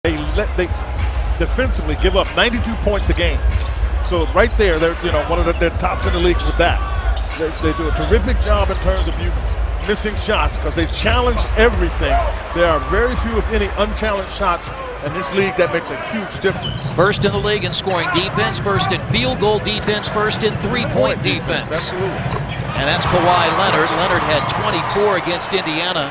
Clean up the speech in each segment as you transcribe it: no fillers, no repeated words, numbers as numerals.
They defensively give up 92 points a game. So right there, they're one of the tops in the league with that. They do a terrific job in terms of you missing shots because they challenge everything. There are very few, if any, unchallenged shots in this league that makes a huge difference. First in the league in scoring defense, first in field goal defense, first in three-point defense. Absolutely. And that's Kawhi Leonard. Leonard had 24 against Indiana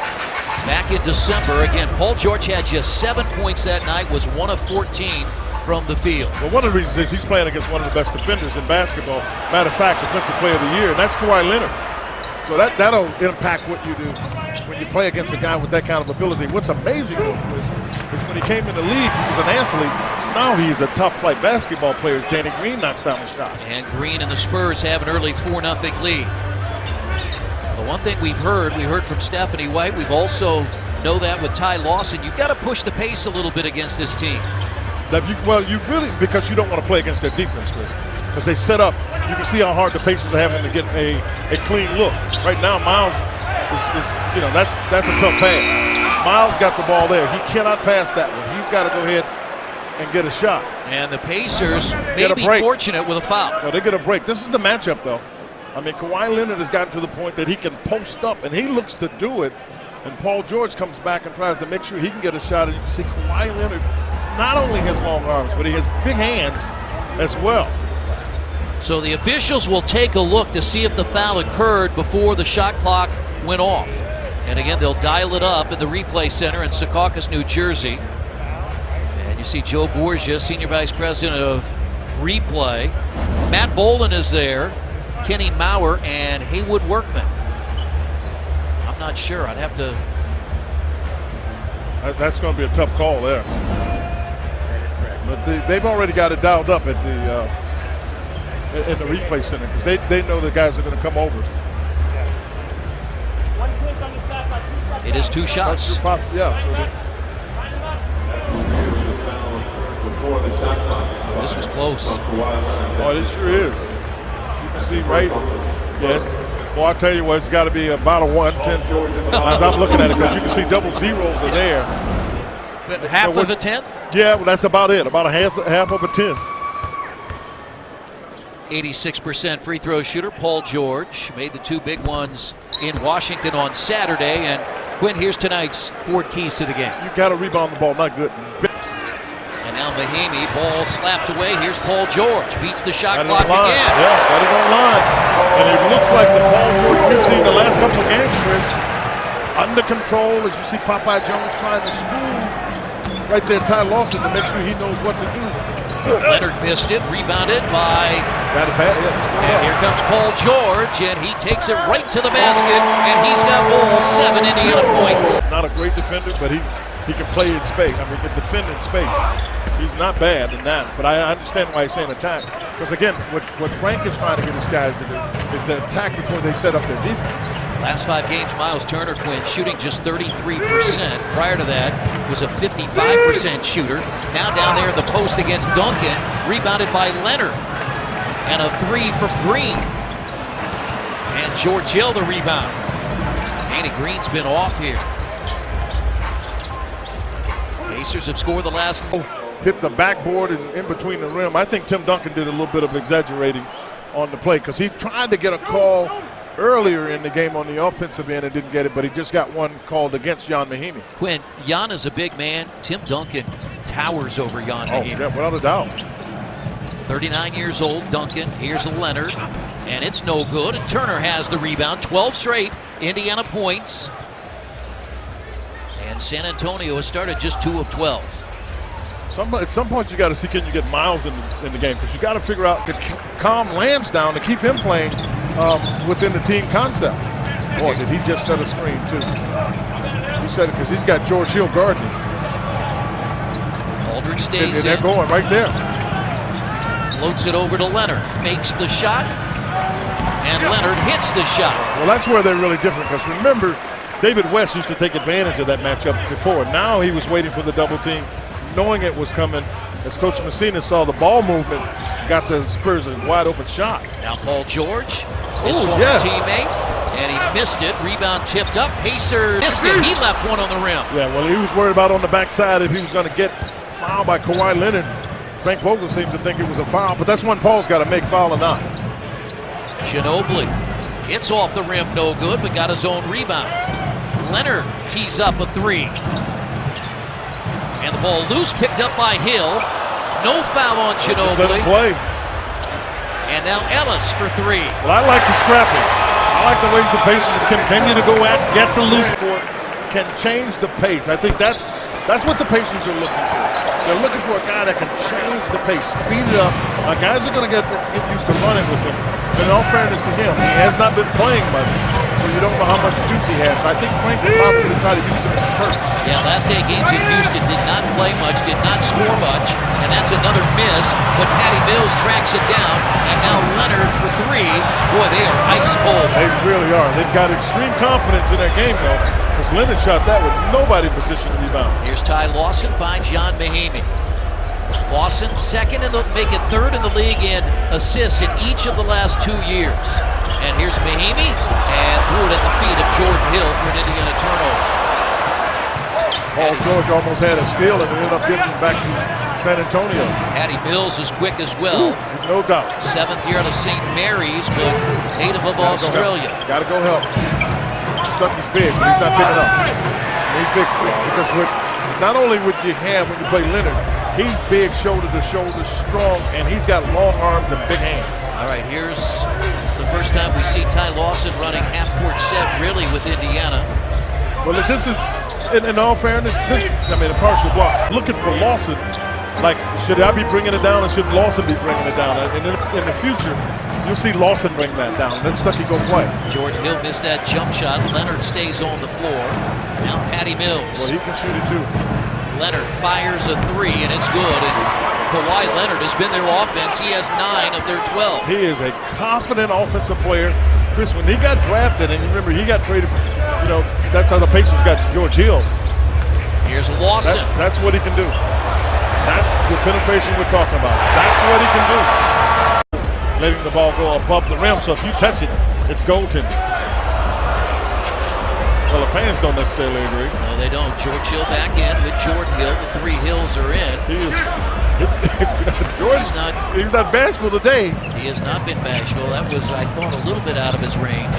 back in December. Again, Paul George had just 7 points that night, was 1 of 14 from the field. Well, one of the reasons is he's playing against one of the best defenders in basketball. Matter of fact, Defensive Player of the Year, and that's Kawhi Leonard. So that'll impact what you do when you play against a guy with that kind of ability. What's amazing, though, Chris, is when he came in the league, he was an athlete. Now he's a top-flight basketball player. Danny Green knocks down the shot. And Green and the Spurs have an early 4-0 lead. The one thing we heard from Stephanie White, we've also know that with Ty Lawson, you've got to push the pace a little bit against this team. You really, because you don't want to play against their defense, Chris. Because they set up, you can see how hard the Pacers are having to get a clean look. Right now, Miles that's a tough pass. Miles got the ball there. He cannot pass that one. He's got to go ahead and get a shot. And the Pacers may be fortunate with a foul. No, they get a break. This is the matchup, though. I mean, Kawhi Leonard has gotten to the point that he can post up, and he looks to do it. And Paul George comes back and tries to make sure he can get a shot. And you can see Kawhi Leonard not only has long arms, but he has big hands as well. So the officials will take a look to see if the foul occurred before the shot clock went off. And again, they'll dial it up in the replay center in Secaucus, New Jersey. And you see Joe Borgia, Senior Vice President of Replay. Matt Boland is there, Kenny Maurer, and Haywood Workman. I'm not sure. I'd have to. That's going to be a tough call there. But they've already got it dialed up at in the replay center because they know the guys are going to come over. It is 2 shots. Yeah. This was close. Oh, it sure is. You can see right. Yes. Well, I'll tell you what, it's got to be about a 1/10. I'm looking at it because you can see double zeros are there. Half of a tenth? Yeah, well, that's about it. About a half of a tenth. 86% free throw shooter Paul George made the 2 big ones in Washington on Saturday. And Quinn, here's tonight's Ford keys to the game. You got to rebound the ball, not good. And now Mahimi, ball slapped away. Here's Paul George, beats the shot clock again. Yeah, got it on line. And it looks like the Paul George we've seen the last couple of games, Chris. Under control, as you see Popeye Jones trying to school right there Ty Lawson to make sure he knows what to do. Leonard missed it, rebounded by. Got it back. Yeah, and here comes Paul George, and he takes it right to the basket, and he's got all 7 Indiana points. Not a great defender, but he can play in space. I mean, he can defend in space. He's not bad in that, but I understand why he's saying attack. Because again, what Frank is trying to get his guys to do is to attack before they set up their defense. Last 5 games, Miles Turner, Quinn, shooting just 33%. Prior to that, was a 55% shooter. Now down there in the post against Duncan, rebounded by Leonard. And a 3 for Green. And George Hill the rebound. Danny Green's been off here. Pacers have scored the last. Hit the backboard and in between the rim. I think Tim Duncan did a little bit of exaggerating on the play because he tried to get a call earlier in the game on the offensive end and didn't get it, but he just got one called against Jan Mahimi. Quinn, Jan is a big man. Tim Duncan towers over Jan Mahimi. Yeah, without a doubt. 39 years old, Duncan. Here's Leonard, and it's no good. And Turner has the rebound. 12 straight Indiana points. And San Antonio has started just 2 of 12. At some point, you got to see can you get Miles in the game because you got to figure out get calm Lansdowne to keep him playing within the team concept. Boy, did he just set a screen too? He said it because he's got George Hill guarding. Aldridge stays in. They're going right there. Floats it over to Leonard. Fakes the shot, and Leonard hits the shot. Well, that's where they're really different because remember, David West used to take advantage of that matchup before. Now he was waiting for the double team, knowing it was coming. As Coach Messina saw the ball movement, got the Spurs a wide open shot. Now Paul George, his former teammate, and he missed it. Rebound tipped up. Pacer missed it. He left one on the rim. Yeah, well, he was worried about on the backside if he was going to get foul by Kawhi Leonard. Frank Vogel seems to think it was a foul, but that's one Paul's got to make, foul or not. Ginobili, it's off the rim, no good, but got his own rebound. Leonard tees up a three. And the ball loose, picked up by Hill. No foul on Ginobili. Let him play. And now Ellis for three. Well, I like the scrapping. I like the ways the Pacers continue to go at, get the loose court, can change the pace. I think that's what the Pacers are looking for. They're looking for a guy that can change the pace, speed it up. Guys are going to get used to running with him. But in all fairness to him, he has not been playing much, so you don't know how much juice he has. So I think Frank will probably try to use him in spurts. Yeah, last 8 games in Houston did not play much, did not score much, and that's another miss. But Patty Mills tracks it down, and now Leonard for three. Boy, they are ice cold. They really are. They've got extreme confidence in their game, though, because Leonard shot that with nobody in position to rebound. Here's Ty Lawson, finds John Mahimi. Lawson second in make it third in the league in assists in each of the last 2 years. And here's Mahimi, and threw it at the feet of Jordan Hill for an Indiana turnover. Paul George almost had a steal and ended up giving it back to San Antonio. Patty Mills is quick as well. Ooh, no doubt. 7th year out of St. Mary's, but native of Australia. Got to go help. Stucky's big, but he's not big enough. He's big because not only would you have when you play Leonard, he's big shoulder to shoulder, strong, and he's got long arms and big hands. All right, here's the first time we see Ty Lawson running half-court set really with Indiana. Well, this is, in all fairness, a partial block. Looking for Lawson, like, should I be bringing it down or should Lawson be bringing it down? And in the future, you'll see Lawson bring that down. Let Stuckey go play. Jordan Hill missed that jump shot. Leonard stays on the floor. Now Patty Mills. Well, he can shoot it too. Leonard fires a three, and it's good. And Kawhi Leonard has been their offense. He has 9 of their 12. He is a confident offensive player. Chris, when he got drafted, and you remember he got traded, that's how the Pacers got George Hill. Here's Lawson. That's what he can do. That's the penetration we're talking about. That's what he can do. Letting the ball go above the rim, so if you touch it, it's goaltending. Well, the fans don't necessarily agree. No, they don't. George Hill back in with Jordan Hill. The 3 Hills are in. He's not bashful today. He has not been bashful. That was, I thought, a little bit out of his range.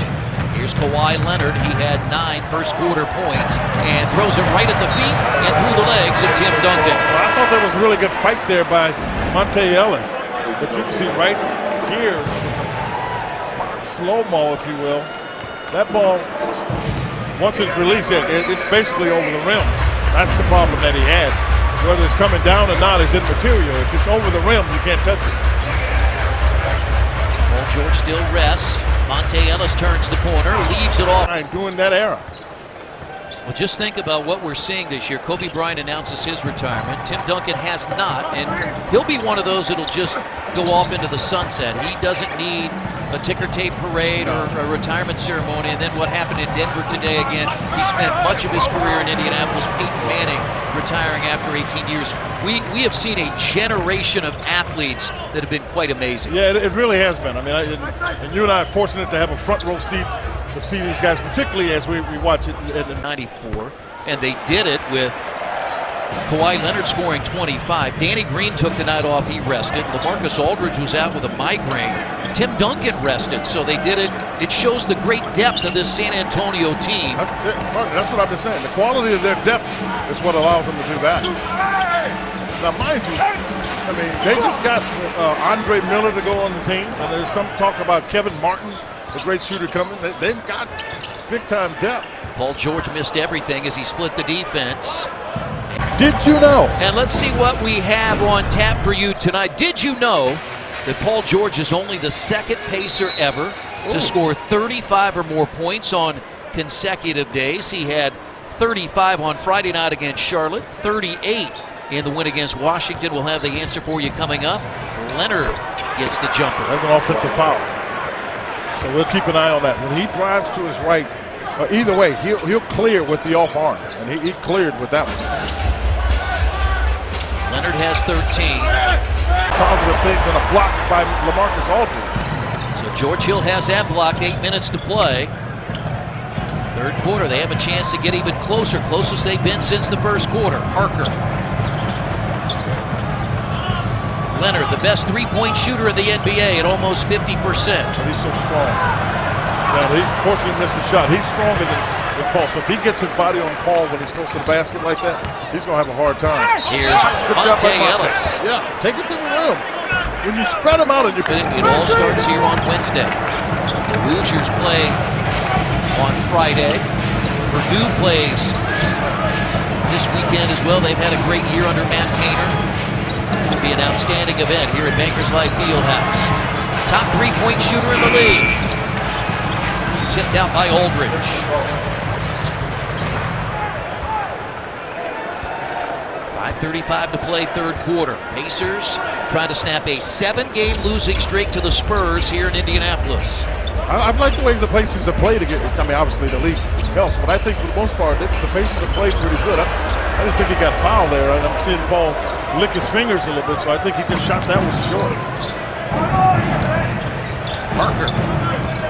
Here's Kawhi Leonard. He had 9 first-quarter points and throws it right at the feet and through the legs of Tim Duncan. Well, I thought there was a really good fight there by Monte Ellis. But you can see right here, slow-mo, if you will, that ball, once it's released, it's basically over the rim. That's the problem that he had. Whether it's coming down or not is immaterial. If it's over the rim, you can't touch it. Paul George still rests. Monte Ellis turns the corner, leaves it off. Doing that era. Well, just think about what we're seeing this year. Kobe Bryant announces his retirement. Tim Duncan has not, and he'll be one of those that'll just go off into the sunset. He doesn't need a ticker tape parade or a retirement ceremony. And then what happened in Denver today again, he spent much of his career in Indianapolis. Peyton Manning retiring after 18 years. We have seen a generation of athletes that have been quite amazing. Yeah, it really has been. I mean, and you and I are fortunate to have a front row seat to see these guys, particularly as we watch it in 94, and they did it with Kawhi Leonard scoring 25. Danny Green took the night off, he rested. LaMarcus Aldridge was out with a migraine. Tim Duncan rested, so they did it. It shows the great depth of this San Antonio team. That's what I've been saying. The quality of their depth is what allows them to do that. Now, mind you, I mean, they just got Andre Miller to go on the team, and there's some talk about Kevin Martin, the great shooter, coming. They've got big-time depth. Paul George missed everything as he split the defense. Did you know? And let's see what we have on tap for you tonight. Did you know that Paul George is only the 2nd Pacer ever to score 35 or more points on consecutive days? He had 35 on Friday night against Charlotte, 38 in the win against Washington. We'll have the answer for you coming up. Leonard gets the jumper. That's an offensive foul. So we'll keep an eye on that. When he drives to his right, either way, he'll clear with the off arm, and he cleared with that one. Leonard has 13. Positive things and a block by LaMarcus Aldridge. So George Hill has that block, 8 minutes to play. 3rd quarter, they have a chance to get even closer, closest they've been since the 1st quarter. Parker Leonard, the best three-point shooter in the NBA at almost 50%. He's so strong. Now, fortunately missed the shot. He's stronger than Paul. So if he gets his body on Paul when he's close to the basket like that, he's going to have a hard time. Here's Monte Ellis. Yeah, take it to the rim. When you spread them out and you put it all starts here on Wednesday. The Hoosiers play on Friday. Purdue plays this weekend as well. They've had a great year under Matt Cainer. Should be an outstanding event here at Bankers Life Fieldhouse. Top three-point shooter in the league. Tipped out by Aldridge. 5:35 to play third quarter. Pacers trying to snap a 7-game losing streak to the Spurs here in Indianapolis. I like the way the Pacers have played again. I mean, obviously the league helps, but I think for the most part, the Pacers have played pretty good. I didn't think he got fouled there. I'm seeing Paul lick his fingers a little bit, so I think he just shot that one short. Parker.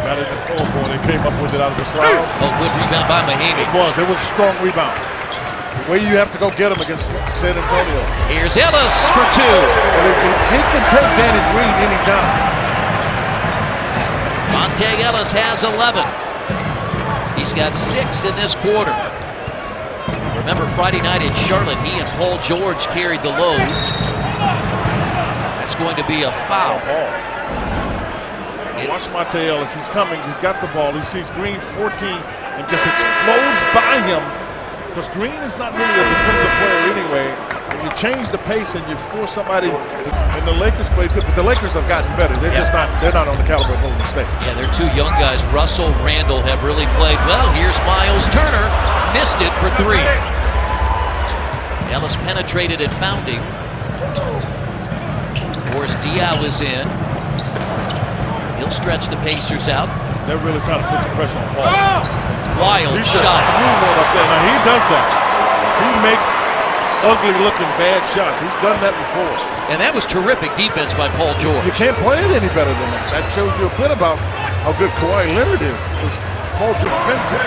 Got it. Oh boy, they came up with it out of the crowd. Oh, good rebound by Mahaney. It was a strong rebound. The way you have to go get him against San Antonio. Here's Ellis for two. He can take Danny Green anytime. Monte Ellis has 11. He's got 6 in this quarter. Remember Friday night in Charlotte, he and Paul George carried the load. That's going to be a foul. Watch Monte Ellis. He's coming. He's got the ball. He sees Green 14 and just explodes by him. Because Green is not really a defensive player anyway. And you change the pace and you force somebody. And the Lakers played good, but the Lakers have gotten better. They're just not. They're not on the caliber of Golden State. Yeah, they're two young guys. Russell, Randall have really played well. Here's Miles Turner. Missed it for 3. Ellis penetrated and found him. Boris Diaw is in. He'll stretch the Pacers out. They're really trying to put some pressure on Paul. Wild shot. Up there. Now he does that. He makes ugly-looking bad shots. He's done that before. And that was terrific defense by Paul George. You can't play it any better than that. That shows you a bit about how good Kawhi Leonard is. Paul defensive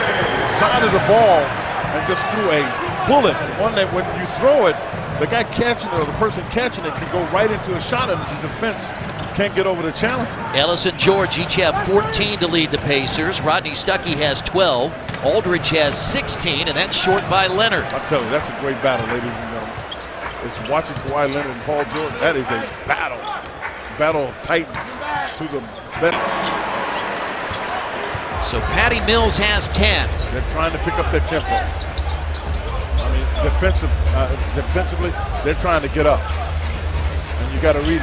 side of the ball and just threw a bullet. One that when you throw it, the guy catching it or the person catching it can go right into a shot and the defense can't get over the challenge. Ellis and George each have 14 to lead the Pacers. Rodney Stuckey has 12. Aldridge has 16, and that's short by Leonard. I'm telling you, that's a great battle, ladies and gentlemen. It's watching Kawhi Leonard and Paul George. That is a battle. Battle of titans to the best. So Patty Mills has 10. They're trying to pick up their tempo. I mean, defensively, they're trying to get up. And you got to read,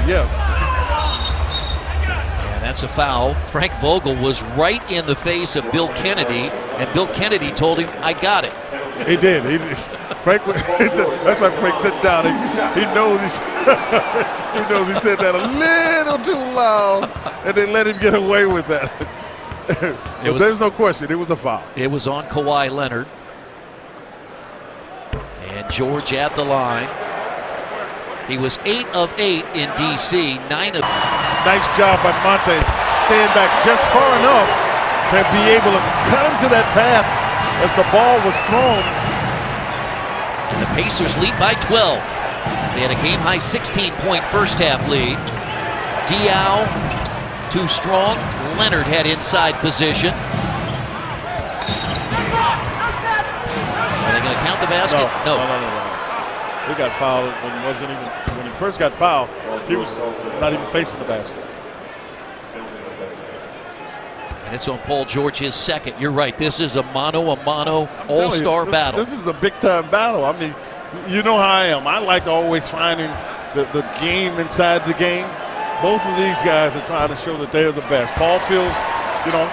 That's a foul. Frank Vogel was right in the face of Bill Kennedy, and Bill Kennedy told him, I got it. He did. Frank. That's why Frank sat down. He knows he knows he said that a little too loud, and they let him get away with that. There's no question. It was a foul. It was on Kawhi Leonard. And George at the line. He was 8 of 8 in D.C., 9 of... Nice job by Monte, staying back just far enough to be able to cut him to that path as the ball was thrown. And the Pacers lead by 12. They had a game-high 16-point first-half lead. Diaw, too strong. Leonard had inside position. Are they going to count the basket? No. He got fouled when he first got fouled, he was not even facing the basket. And it's on Paul George, his second. You're right. This is a mano-a-mano all-star battle. This is a big-time battle. I mean, you know how I am. I like always finding the game inside the game. Both of these guys are trying to show that they're the best. Paul feels,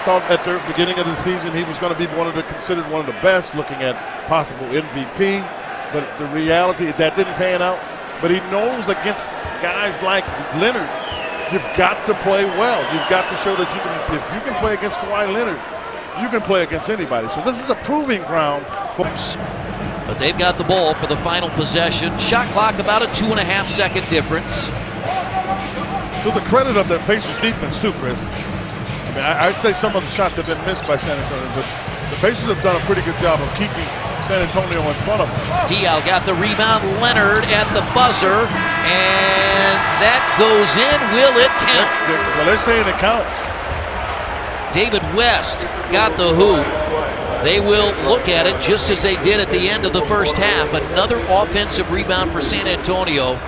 thought at the beginning of the season he was going to be considered one of the best, looking at possible MVP. But the reality, that didn't pan out. But he knows against guys like Leonard, you've got to play well. You've got to show that if you can play against Kawhi Leonard, you can play against anybody. So this is a proving ground for us. But they've got the ball for the final possession. Shot clock about a 2.5-second difference. To the credit of the Pacers defense too, Chris. I mean, I'd say some of the shots have been missed by San Antonio, but the Pacers have done a pretty good job of keeping San Antonio in front of him. Dial got the rebound. Leonard at the buzzer, and that goes in. Will it count? Well, they're saying it counts. David West got the hoop. They will look at it just as they did at the end of the first half. Another offensive rebound for San Antonio.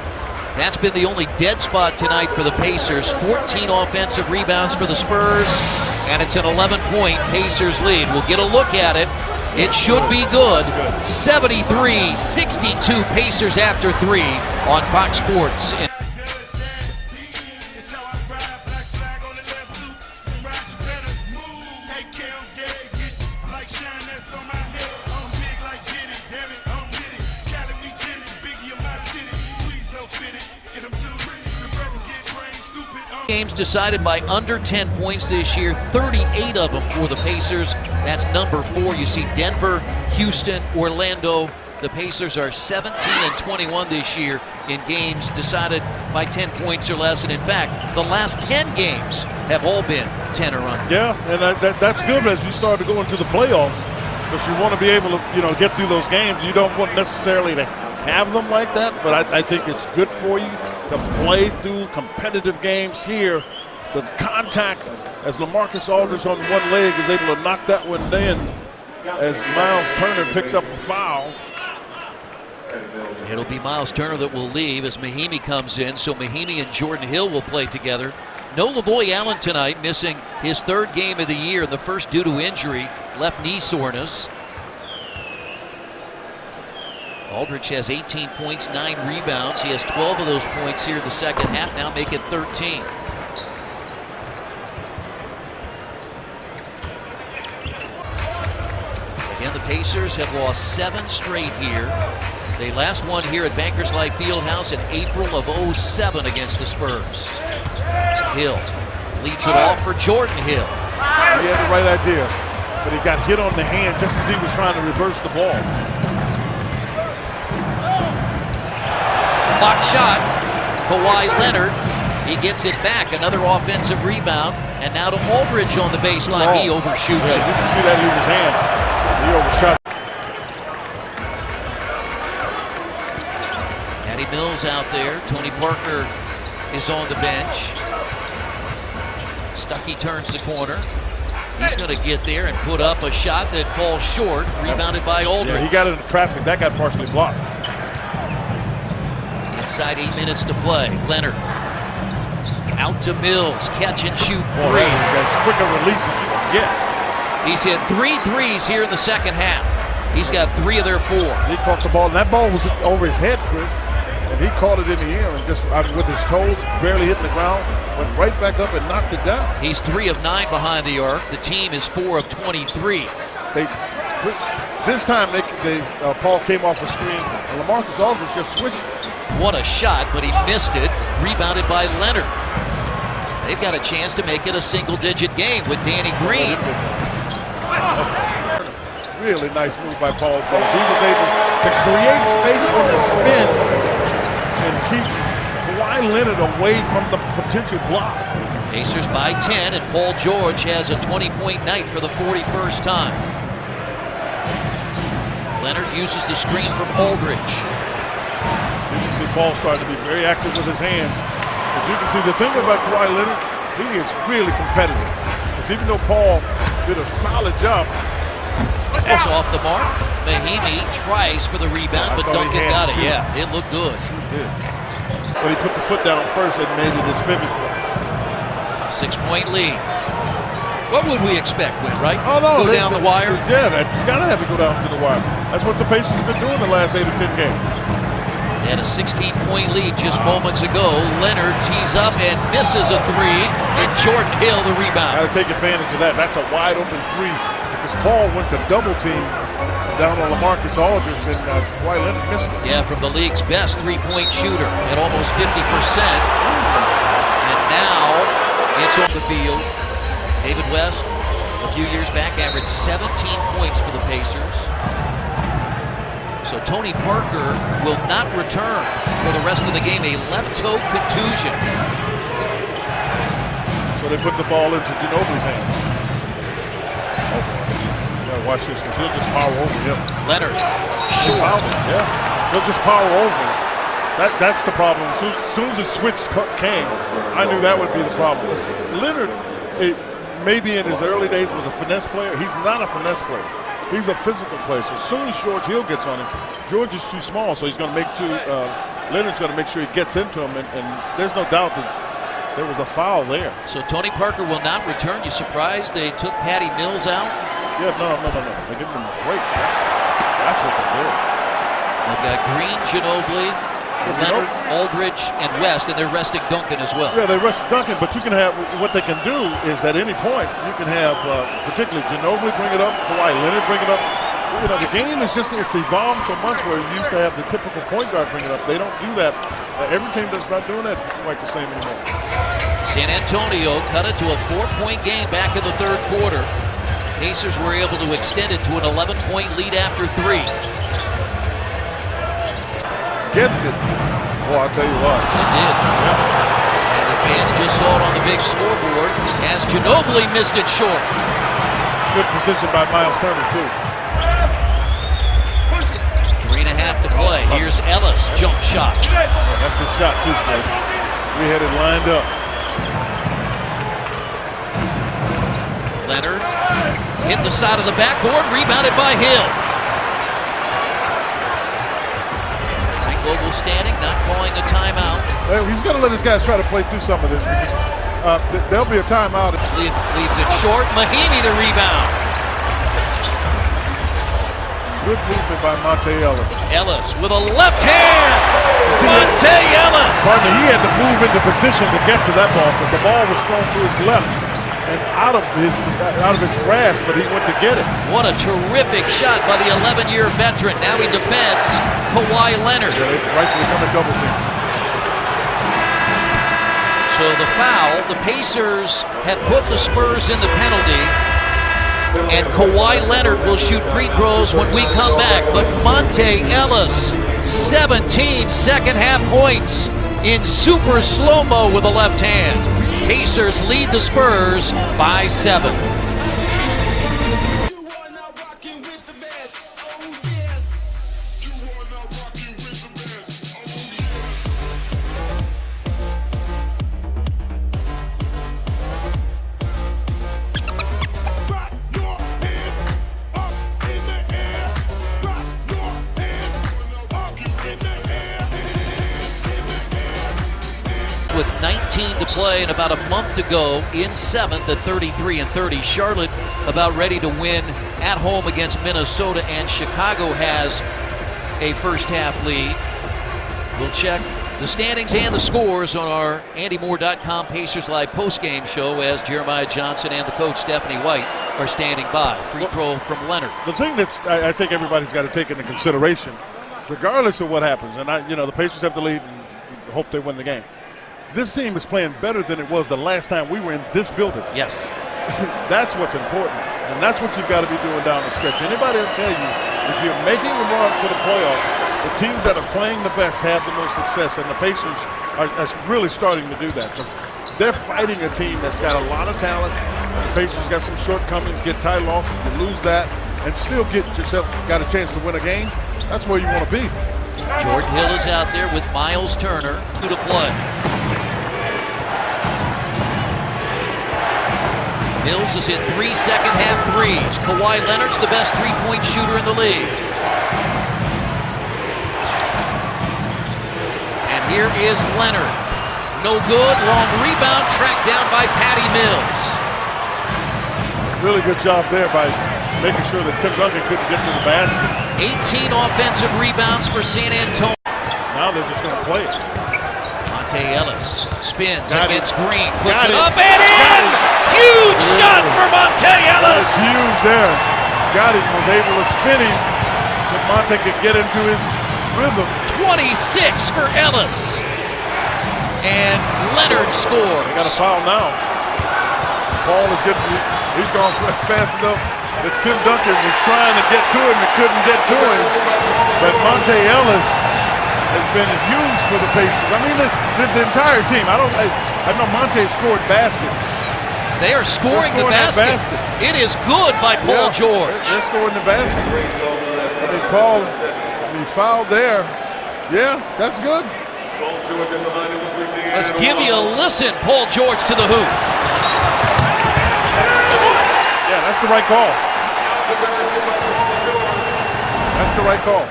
That's been the only dead spot tonight for the Pacers. 14 offensive rebounds for the Spurs, and it's an 11-point Pacers lead. We'll get a look at it. It should be good. 73-62 Pacers after 3 on Fox Sports. Games decided by under 10 points this year, 38 of them for the Pacers. That's number 4. You see Denver, Houston, Orlando. The Pacers are 17-21 this year in games decided by 10 points or less. And in fact, the last 10 games have all been 10 or under. Yeah, and that's good as you start to go into the playoffs, because you want to be able to, get through those games. You don't want necessarily to have them like that, but I think it's good for you to play through competitive games here. The contact, as LaMarcus Aldridge on one leg is able to knock that one in, as Miles Turner picked up a foul. It'll be Miles Turner that will leave as Mahinmi comes in, so Mahinmi and Jordan Hill will play together. No Lavoy Allen tonight, missing his 3rd game of the year, the first due to injury, left knee soreness. Aldridge has 18 points, 9 rebounds. He has 12 of those points here in the second half, now make it 13. Again, the Pacers have lost 7 straight here. They last won here at Bankers Life Fieldhouse in April of 07 against the Spurs. Hill leads it off for Jordan Hill. He had the right idea, but he got hit on the hand just as he was trying to reverse the ball. Block shot, Kawhi Leonard. He gets it back. Another offensive rebound. And now to Aldridge on the baseline. He overshoots it. You can see that leave his hand. He overshot. Patty Mills out there. Tony Parker is on the bench. Stuckey turns the corner. He's going to get there and put up a shot that falls short. Rebounded by Aldridge. Yeah, he got into traffic. That got partially blocked. Inside 8 minutes to play. Leonard out to Mills. Catch and shoot 3. That's quicker release as you can get. He's hit 3 threes here in the second half. He's got 3 of their 4. He caught the ball, and that ball was over his head, Chris. And he caught it in the air and just with his toes barely hitting the ground, went right back up and knocked it down. He's 3 of 9 behind the arc. The team is 4 of 23. This time Paul came off the screen, and LaMarcus Aldridge just switched. What a shot, but he missed it. Rebounded by Leonard. They've got a chance to make it a single-digit game with Danny Green. Really nice move by Paul George. He was able to create space on the spin and keep Kawhi Leonard away from the potential block. Pacers by 10, and Paul George has a 20-point night for the 41st time. Leonard uses the screen from Aldridge. You can see Paul starting to be very active with his hands. As you can see, the thing about Kawhi Leonard, he is really competitive. Because even though Paul did a solid job. That's off the mark. Mahinmi tries for the rebound, but Duncan got it. Too. Yeah, it looked good. He did. But he put the foot down first and made it his pivot. 6-point lead. What would we expect, Win, right? Oh, no. Go down the wire? Yeah, you got to have it go down to the wire. That's what the Pacers have been doing the last 8 or 10 games. They had a 16-point lead just moments ago. Leonard tees up and misses a 3, and Jordan Hill the rebound. Got to take advantage of that. That's a wide open 3 because Paul went to double team down on LaMarcus Aldridge, and Kawhi Leonard missed it. Yeah, from the league's best 3-point shooter at almost 50%. And now it's on the field. David West, a few years back, averaged 17 points for the Pacers. So Tony Parker will not return for the rest of the game, a left toe contusion. So they put the ball into Ginobili's hands. gotta watch this because he'll just power over him. Leonard. Yeah, he'll just power over him. That's the problem. As soon as the switch came, I knew that would be the problem. Leonard, maybe in his early days, was a finesse player. He's not a finesse player. He's a physical player. So as soon as George Hill gets on him, George is too small, so he's going to make Leonard's going to make sure he gets into him, and there's no doubt that there was a foul there. So Tony Parker will not return. You surprised they took Patty Mills out? Yeah, no. They give him a break. That's what they did. They've got Green, Ginobili, Leonard, Aldridge, and West, and they're resting Duncan as well. Yeah, they rest Duncan, but you can have, what they can do is at any point, you can have particularly Ginobili bring it up, Kawhi Leonard bring it up. You know, the game is just, it's evolved so much where you used to have the typical point guard bring it up. They don't do that. Every team does not doing that quite the same anymore. San Antonio cut it to a 4-point game back in the third quarter. Pacers were able to extend it to an 11-point lead after 3. Gets it. Well, I'll tell you what. They did. Yeah. And the fans just saw it on the big scoreboard as Ginobili missed it short. Good position by Miles Turner, too. 3.5 to play. Here's Ellis, jump shot. That's his shot, too, Clay. We had it lined up. Leonard hit the side of the backboard, rebounded by Hill. Frank Vogel standing, not calling a timeout. Well, he's going to let his guys try to play through some of this because there'll be a timeout. Leaves it short. Mahimi the rebound. Good movement by Monte Ellis. Ellis with a left hand. Monte Ellis. Partner, he had to move into position to get to that ball because the ball was thrown to his left and out of his grasp, but he went to get it. What a terrific shot by the 11-year veteran. Now he defends Kawhi Leonard. Yeah, they rightfully coming double team. So the foul, the Pacers had put the Spurs in the penalty, and Kawhi Leonard will shoot free throws when we come back. But Monte Ellis, 17 second-half points in super slow-mo with a left hand. Pacers lead the Spurs by 7. With 19 to play and about a month to go in 7th at 33-30. Charlotte about ready to win at home against Minnesota, and Chicago has a first-half lead. We'll check the standings and the scores on our AndyMoore.com Pacers Live postgame show as Jeremiah Johnson and the coach Stephanie White are standing by. Free throw from Leonard. The thing that's I think everybody's got to take into consideration, regardless of what happens, and the Pacers have the lead and hope they win the game. This team is playing better than it was the last time we were in this building. Yes. That's what's important, and that's what you've got to be doing down the stretch. Anybody will tell you, if you're making a run for the playoffs, the teams that are playing the best have the most success, and the Pacers are really starting to do that because they're fighting a team that's got a lot of talent. The Pacers got some shortcomings, get tight losses, you lose that, and still get yourself got a chance to win a game. That's where you want to be. Jordan Hill is out there with Miles Turner, 2 to play. Mills is in 3 second-half threes. Kawhi Leonard's the best three-point shooter in the league. And here is Leonard. No good. Long rebound tracked down by Patty Mills. Really good job there by making sure that Tim Duncan couldn't get to the basket. 18 offensive rebounds for San Antonio. Now they're just going to play it. Monte Ellis spins Got against it. Green. Puts Got it it. up and in! Huge shot for Monte Ellis! That's huge there. Got him, was able to spin him, but Monte could get into his rhythm. 26 for Ellis. And Leonard scores. They got a foul now. Paul is getting, he's gone fast enough that Tim Duncan was trying to get to him and couldn't get to him. But Monte Ellis has been huge for the Pacers. I mean, the entire team. I know Monte scored baskets, They are scoring the basket. It is good by Paul George. They're scoring the basket. I mean, Paul, he's fouled there. Yeah, that's good. Let's give you a listen. Paul George to the hoop. Yeah, that's the right call. That's the right call.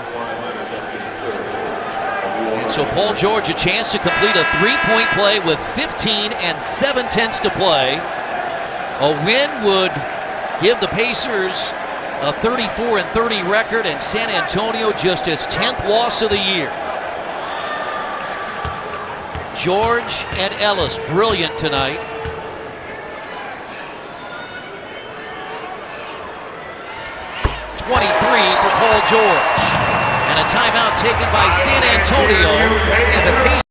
And so Paul George a chance to complete a three-point play with 15 and 7/10 to play. A win would give the Pacers a 34-30 record, and San Antonio just its 10th loss of the year. George and Ellis brilliant tonight. .23 for Paul George. And a timeout taken by San Antonio, and the Pacers